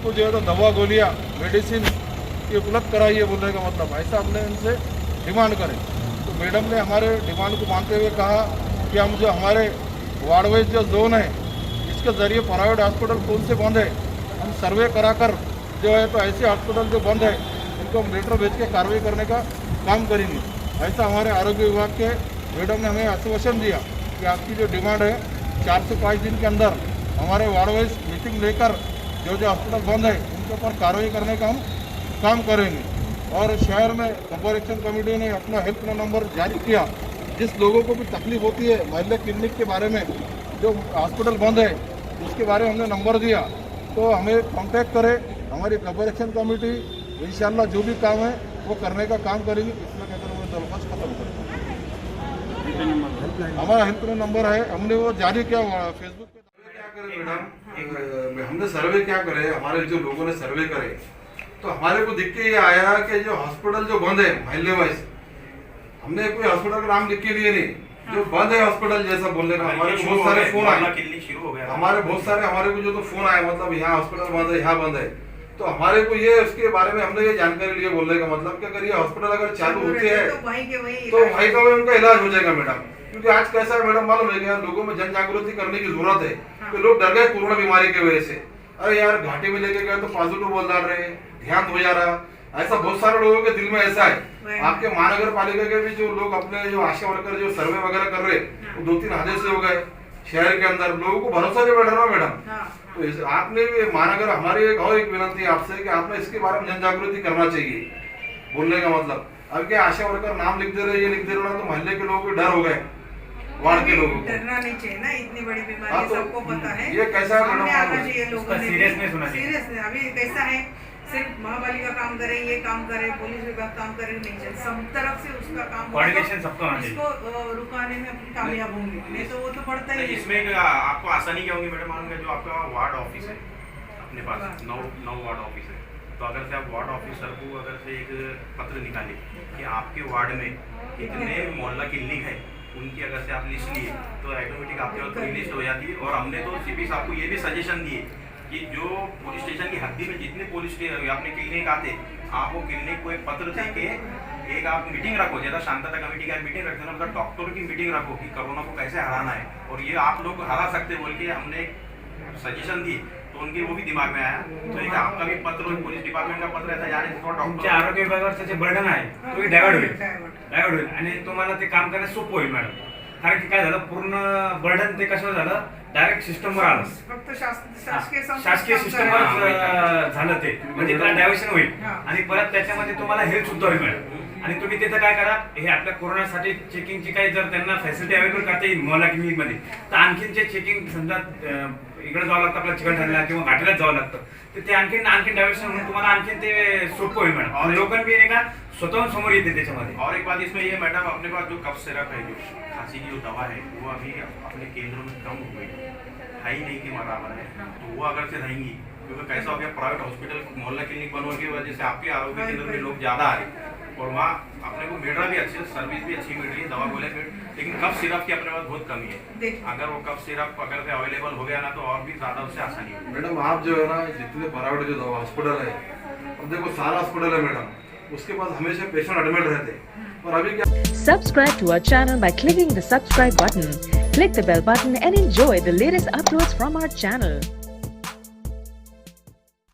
उनको जो है तो दवा गोलियाँ मेडिसिन ये उपलब्ध कराइए बोलने का मतलब ऐसा हमने उनसे डिमांड करें। तो मैडम ने हमारे डिमांड को मानते हुए कहा कि हम जो हमारे वार्ड वाइज जो जोन है इसके ज़रिए प्राइवेट हॉस्पिटल कौन से बंद है हम सर्वे कराकर जो है तो ऐसे हॉस्पिटल जो बंद है इनको हम लेटर भेज के कार्रवाई करने का काम करेंगे। ऐसा हमारे आरोग्य विभाग के मैडम ने हमें आश्वासन दिया कि आपकी जो डिमांड है 4 से 5 दिन के अंदर हमारे वार्ड वाइज मीटिंग लेकर जो जो हॉस्पिटल बंद है उनके ऊपर कार्रवाई करने का हम काम करेंगे। और शहर में गब्बर एक्शन कमेटी ने अपना हेल्पलाइन नंबर जारी किया। जिस लोगों को भी तकलीफ होती है महिला क्लिनिक के बारे में जो हॉस्पिटल बंद है उसके बारे में हमने नंबर दिया, तो हमें कांटेक्ट करें। हमारी गब्बर एक्शन कमेटी इंशाल्लाह जो भी काम है वो करने का काम करेगी। इसमें कहकर मैं दरख्वास्त खत्म करूँगा। हमारा हेल्पलाइन नंबर है, हमने वो जारी किया फेसबुक पे। क्या करें मैडम, हमने सर्वे क्या करे, हमारे जो लोगों ने सर्वे करे तो हमारे को दिख के ये आया कि जो हॉस्पिटल जो बंद है मोहल्ले वाइज, हमने कोई हॉस्पिटल का नाम लिख के दिए नहीं, जो बंद है हॉस्पिटल जैसा बोलने का हमारे बहुत सारे फोन आए, हमारे बहुत सारे हमारे को जो तो फोन आए मतलब यहाँ हॉस्पिटल बंद है यहाँ बंद है। तो हमारे को ये उसके बारे में हमने ये जानकारी लिए बोलने का मतलब कि अगर ये हॉस्पिटल अगर चालू होते हैं तो वहीं का वहीं उनका इलाज हो जाएगा मैडम। क्योंकि आज कैसा है मैडम मालूम है कि लोगों में जन जागृति करने की जरूरत है। तो लोग डर गए कोरोना बीमारी की वजह से, अरे यार घाटी में लेके गए तो पॉजिटिव बोल डाल रहे हैं, ध्यान हो जा रहा। ऐसा बहुत सारे लोगों के दिल में ऐसा है। आपके महानगर पालिका के भी जो लोग अपने जो आशा वर्कर जो सर्वे वगैरह कर रहे वो 2-3 हादसे हो गए शहर के अंदर, लोगों को भरोसा नहीं बैठ रहा मैडम। तो आपने भी महानगर हमारी एक विनती है आपसे कि आपने इसके बारे में जन जागृति करना चाहिए बोलने का मतलब। अब क्या आशा वर्कर नाम लिख दे रहे ये लिख दे रहे तो मोहल्ले के लोगों को डर हो गए, वार्ड के लोगों को डरना नहीं चाहिए ना, इतनी बड़ी बीमारी सबको पता है। ये कैसा है मैडम, सीरियस अभी कैसा है, सिर्फ महापालिका काम करे ये काम करे पुलिस विभाग काम करे नहीं चल, सब तरफ से उसका काम कोऑर्डिनेशन सबका इसको रुकाने में अपनी कामयाब होंगे, नहीं तो वो तो पड़ता ही है। इसमें आपको आसानी क्या होगी मैडम, मालूम है जो आपका वार्ड ऑफिस है अपने पास 9 वार्ड ऑफिस है, तो अगर से आप वार्ड ऑफिसर को अगर से एक पत्र निकाले कि आपके वार्ड में इतने मोहल्ला क्लिनिक है उनकी अगर से आप लिस्ट लिए तो ऑटोमेटिक आपके पास पूरी लिस्ट हो जाती है। और हमने तो सीपी साहब को ये भी सजेशन दिए कि जो पुलिस स्टेशन की हद्दी में जितने पुलिस अपने क्लिनिक आते आप वो क्लिनिक को एक पत्र दे के एक आप मीटिंग रखो, जैसा शांतता कमेटी का मीटिंग रखते हैं ना, डॉक्टरों की मीटिंग रखो कि कोरोना को कैसे हराना है और ये आप लोग हरा सकते बोल के हमने सजेशन दी। तो उनके वो भी दिमाग में आया, तो एक आपका भी पत्र पुलिस डिपार्टमेंट का पत्र ऐसा जाने थोड़ा डॉक्टर आरोग्य विभागाचं जे बर्डन आहे तो डायवर्ट होईल आणि तुम्हाला ते काम करण्यास सोपं होईल मॅडम। कारण की काय झालं पूर्ण बर्डन ते कसं झालं डायरेक्ट सिस्टमवर आलं, फक्त शासकीय सिस्टमवर झालं ते, म्हणजे त्याला डायव्हर्शन होईल आणि परत त्याच्यामध्ये तुम्हाला हेल्थ सुद्धा होईल मॅडम। आणि तुम्ही तिथं काय करा, हे आपल्या कोरोनासाठी चेकिंगची काही जर त्यांना फॅसिलिटी अवेलेबल करता येईल मोहल्ला क्लिनिकमध्ये तर आणखीनचे चेकिंग समजा इकडे जावं लागतं आपल्याला चिकलठाण्याला किंवा घाटीलाच जावं लागतं तर ते आणखीन डायव्हर्शन म्हणून तुम्हाला आणखीन ते सोपं होईल मॅडम और लोकांना भी नाही का स्वतःहून समोर येते त्याच्यामध्ये। और एक बात इसमें ये मैडम अपने पास जो कफ सिरप है जो खांसी की जो दवा है वो अभी अपने केंद्रों में कम हो गई है ही नहीं के बराबर है, तो वो अगर से रहेंगी क्योंकि कैसा हो गया प्राइवेट हॉस्पिटल मोहल्ला क्लिनिक बनने की वजह से आपके आरोग्य केंद्र में लोग ज़्यादा आ रहे और वहाँ अपने को मिल रहा भी अच्छे, सर्विस भी अच्छी मिल रही है, दवा गोले लेकिन कफ सिरप की अपने पास बहुत कमी है। अगर वो कफ सिरप अगर से अवेलेबल हो गया ना तो और भी ज़्यादा उससे आसानी होगी। मैडम आप जो है ना जितने प्राइवेट जो दवा हॉस्पिटल है, अब देखो सारा हॉस्पिटल है मैडम, उसके पास हमेशा पेशेंट एडमिट रहते हैं। और अभी क्या Subscribe to our channel by clicking the subscribe button. Click the bell button and enjoy the latest uploads from our channel.